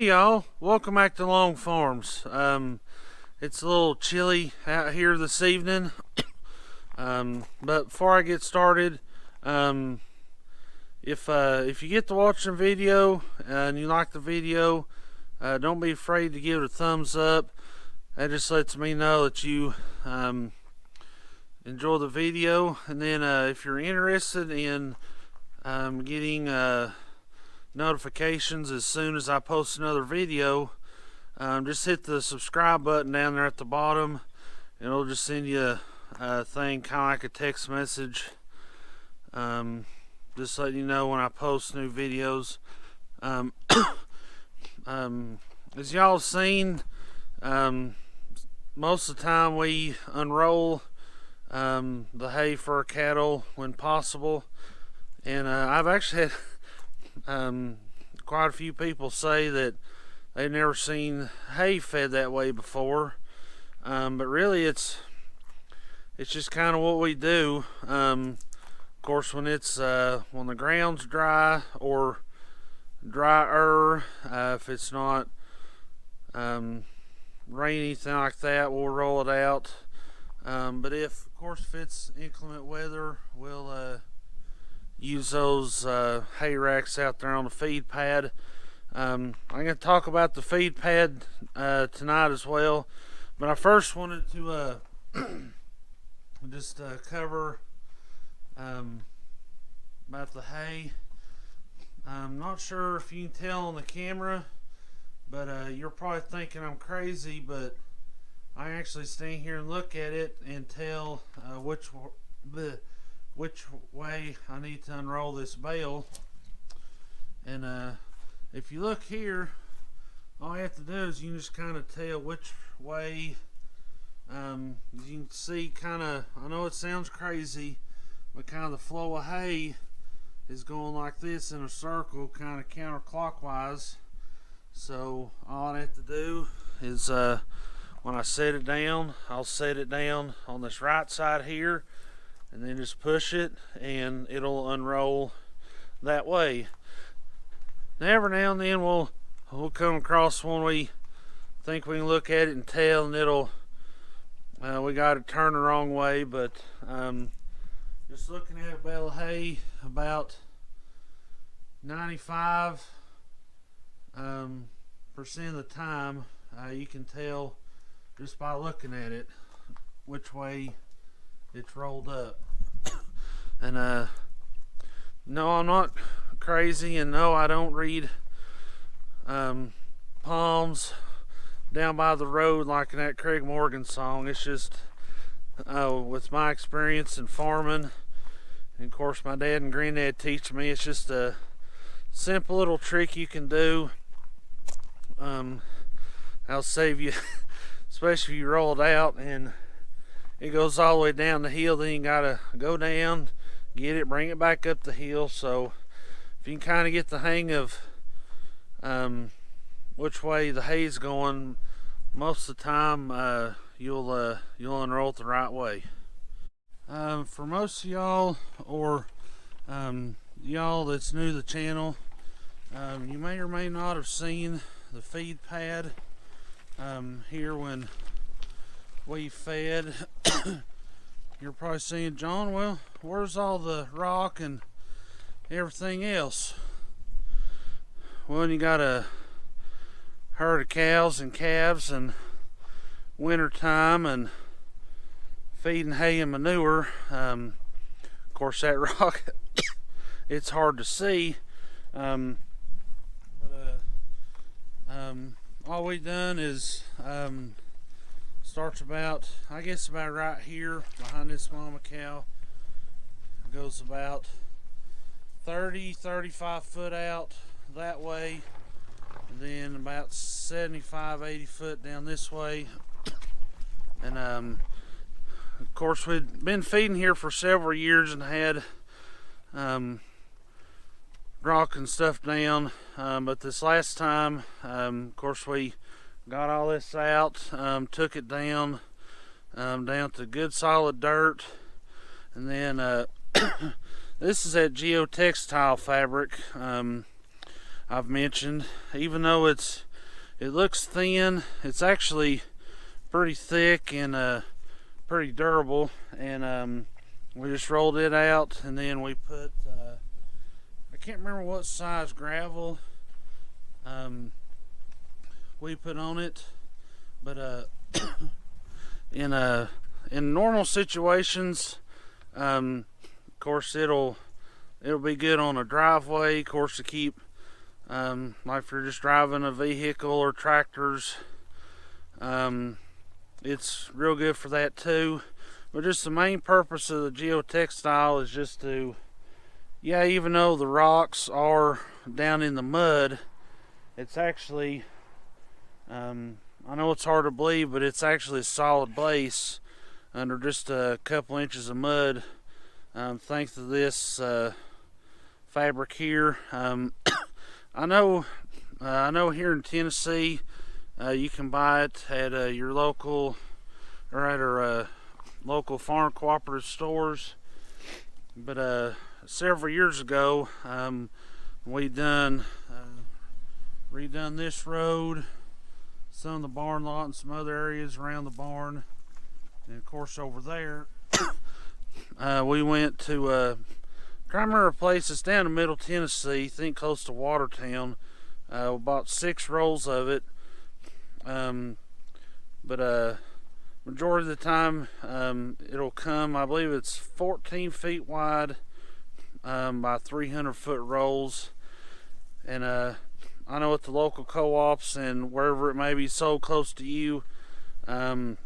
Hey y'all, welcome back to Long Farms. It's a little chilly out here this evening, but before I get started, um, if you get to watching the video and you like the video, don't be afraid to give it a thumbs up. That just lets me know that you enjoy the video. And then if you're interested in getting notifications as soon as I post another video, just hit the subscribe button down there at the bottom, and it'll just send you a thing, kind of like a text message, just letting you know when I post new videos. As y'all have seen, most of the time we unroll the hay for cattle when possible, and I've actually had quite a few people say that they've never seen hay fed that way before, but really it's just kind of what we do. Of course, when the ground's dry or drier, if it's not rain, anything like that, we'll roll it out. But if it's inclement weather, we'll use those hay racks out there on the feed pad. I'm going to talk about the feed pad tonight as well, but I first wanted to just cover about the hay. I'm not sure if you can tell on the camera, but you're probably thinking I'm crazy, but I actually stand here and look at it and tell which way I need to unroll this bale. And if you look here, all you have to do is you can just kind of tell which way. You can see kind of, I know it sounds crazy, but kind of the flow of hay is going like this in a circle, kind of counterclockwise. So all I have to do is when I set it down, I'll set it down on this right side here, and then just push it and it'll unroll that way. Now, every now and then we'll come across one we think we can look at it and tell, and it'll we got to turn the wrong way. But just looking at a bale of hay, about 95% of the time, you can tell just by looking at it which way it's rolled up. And no, I'm not crazy, and no, I don't read palms down by the road like in that Craig Morgan song. It's just with my experience in farming, and of course my dad and granddad teach me, it's just a simple little trick you can do. I'll save you especially if you roll it out and it goes all the way down the hill. Then you gotta go down, get it, bring it back up the hill. So if you can kind of get the hang of which way the hay's going, most of the time you'll unroll it the right way. For most of y'all, or y'all that's new to the channel, you may or may not have seen the feed pad here when we fed. You're probably saying, John, well, where's all the rock and everything else? Well, you got a herd of cows and calves and winter time and feeding hay and manure. Of course, that rock it's hard to see, but all we done is starts about, I guess about right here behind this mama cow. It goes about 35 foot out that way, and then about 75-80 foot down this way. And of course we'd been feeding here for several years and had rock and stuff down, but this last time, of course, we got all this out, took it down to good solid dirt, and then this is that geotextile fabric I've mentioned. Even though it's It looks thin. It's actually pretty thick and pretty durable. And we just rolled it out, and then we put I can't remember what size gravel we put on it, but in normal situations, of course it'll be good on a driveway, of course, to keep like if you're just driving a vehicle or tractors, it's real good for that too. But just the main purpose of the geotextile is just to, yeah, even though the rocks are down in the mud, it's actually, I know it's hard to believe, but it's actually a solid base under just a couple inches of mud, thanks to this fabric here. I know here in Tennessee, you can buy it at your local or at our local farm cooperative stores. But several years ago, we redone this road, some of the barn lot, and some other areas around the barn, and of course over there, we went to try to remember a place that's down in Middle Tennessee, I think close to Watertown. We bought 6 rolls of it, but majority of the time it'll come, I believe it's 14 feet wide by 300-foot rolls. And I know at the local co-ops and wherever it may be sold close to you, of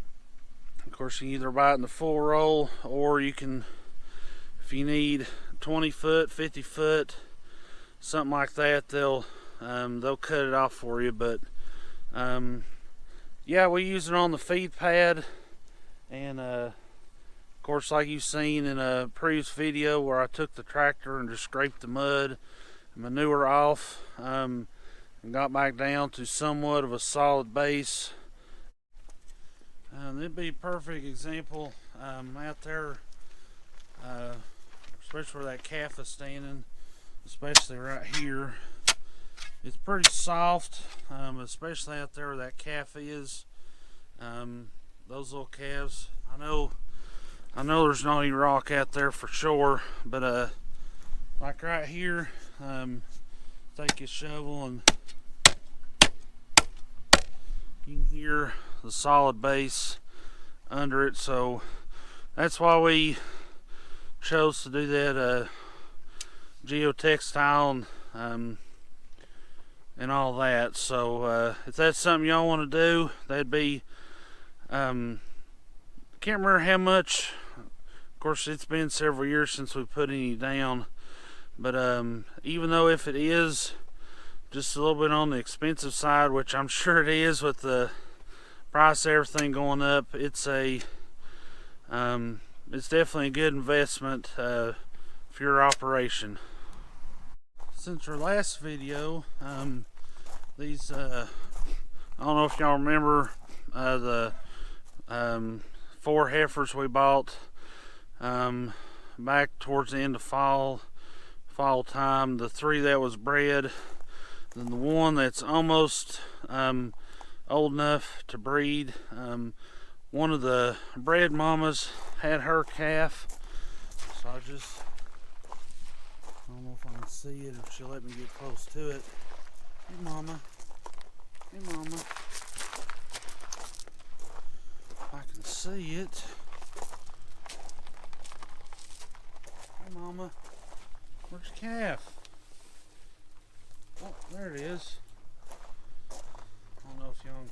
course you can either buy it in the full roll, or you can, if you need 20 foot, 50 foot, something like that, they'll cut it off for you. But yeah, we use it on the feed pad, and of course, like you've seen in a previous video where I took the tractor and just scraped the mud and manure off, and got back down to somewhat of a solid base. It'd be a perfect example out there, especially where that calf is standing, especially right here. It's pretty soft, especially out there where that calf is. Those little calves, I know there's not any rock out there for sure, but like right here, take your shovel and you can hear the solid base under it. So that's why we chose to do that geotextile and all that. So if that's something y'all want to do, that'd be can't remember how much. Of course, it's been several years since we put any down, but even though if it is just a little bit on the expensive side, which I'm sure it is with the price of everything going up, it's definitely a good investment for your operation. Since our last video, these I don't know if y'all remember the 4 heifers we bought back towards the end of fall time. The 3 that was bred, then the 1 that's almost old enough to breed. One of the bred mamas had her calf, so I don't know if I can see it, if she'll let me get close to it. Hey mama, hey mama, I can see it. Hey mama, where's your calf? Oh, there it is. I don't know if y'all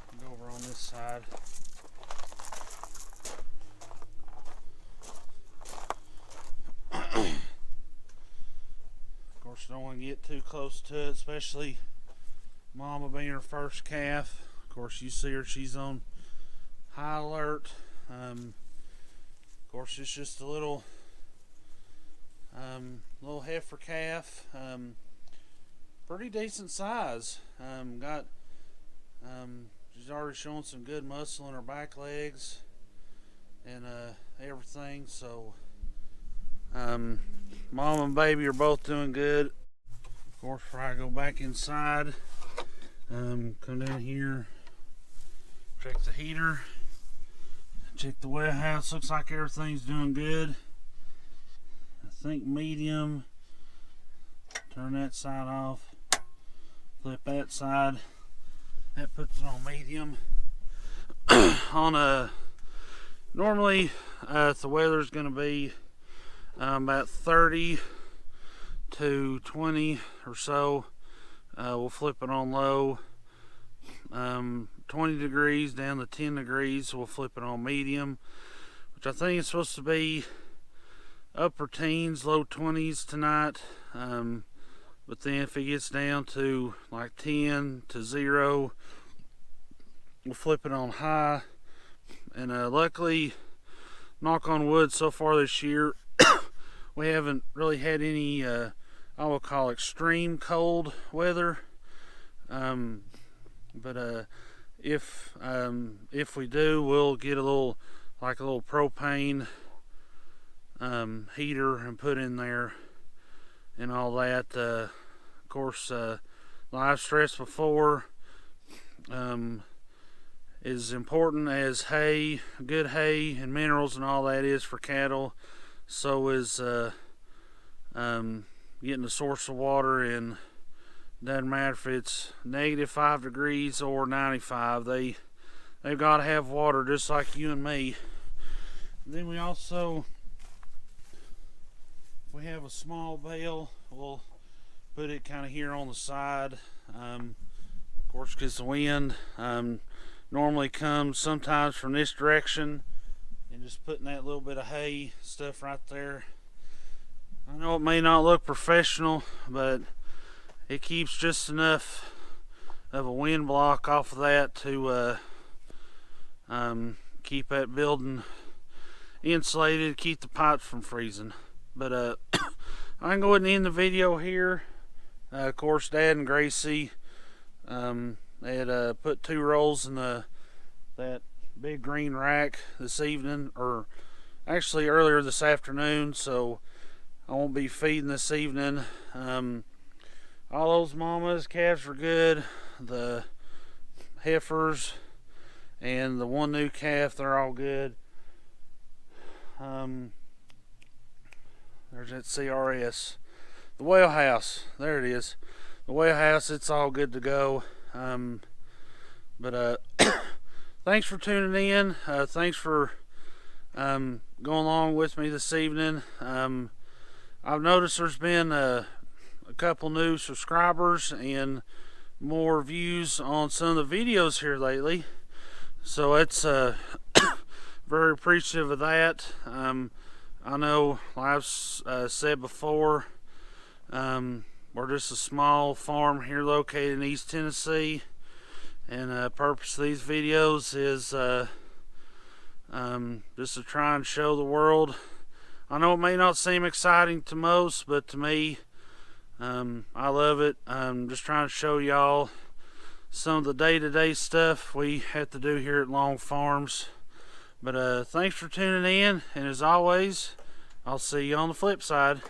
can go over on this side. Of course, don't want to get too close to it, especially Mama being her first calf. Of course, you see her, she's on high alert. Of course, it's just a little heifer calf. Pretty decent size. She's already showing some good muscle in her back legs and everything. So Mom and baby are both doing good. Of course, before I go back inside, Come down here, check the heater, check the well house. Looks like everything's doing good. I think medium. Turn that side off, flip that side. That puts it on medium. On a normally, if the weather's going to be about 30 to 20 or so, we'll flip it on low. 20 degrees down to 10 degrees, we'll flip it on medium, which I think is supposed to be upper teens, low 20s tonight. But then if it gets down to like 10 to 0, we'll flip it on high. And luckily, knock on wood, so far this year, we haven't really had any, I will call extreme cold weather. But if we do, we'll get a little propane heater and put in there and all that. Of course, like I've stressed before, as important as hay, good hay and minerals and all that is for cattle, so is getting a source of water. And doesn't matter if it's -5 degrees or 95, they've got to have water just like you and me. Then we also, if we have a small bale, we'll put it kind of here on the side. Of course, because the wind normally comes sometimes from this direction, and just putting that little bit of hay stuff right there. I know it may not look professional, but it keeps just enough of a wind block off of that to keep that building insulated, keep the pipes from freezing. But I can go ahead and end the video here. Of course, Dad and Gracie, they had put 2 rolls in that big green rack this evening, or actually earlier this afternoon, so I won't be feeding this evening. All those Mommas, calves are good. The heifers and the one new calf, they're all good. There's that CRS. The well house, there it is. The well house, it's all good to go. But thanks for tuning in. Thanks for going along with me this evening. I've noticed there's been a couple new subscribers and more views on some of the videos here lately, so it's very appreciative of that. I know, like I've said before, we're just a small farm here located in East Tennessee, and the purpose of these videos is just to try and show the world. I know it may not seem exciting to most, but to me, I love it. I'm just trying to show y'all some of the day-to-day stuff we have to do here at Long Farms. But thanks for tuning in, and as always, I'll see you on the flip side.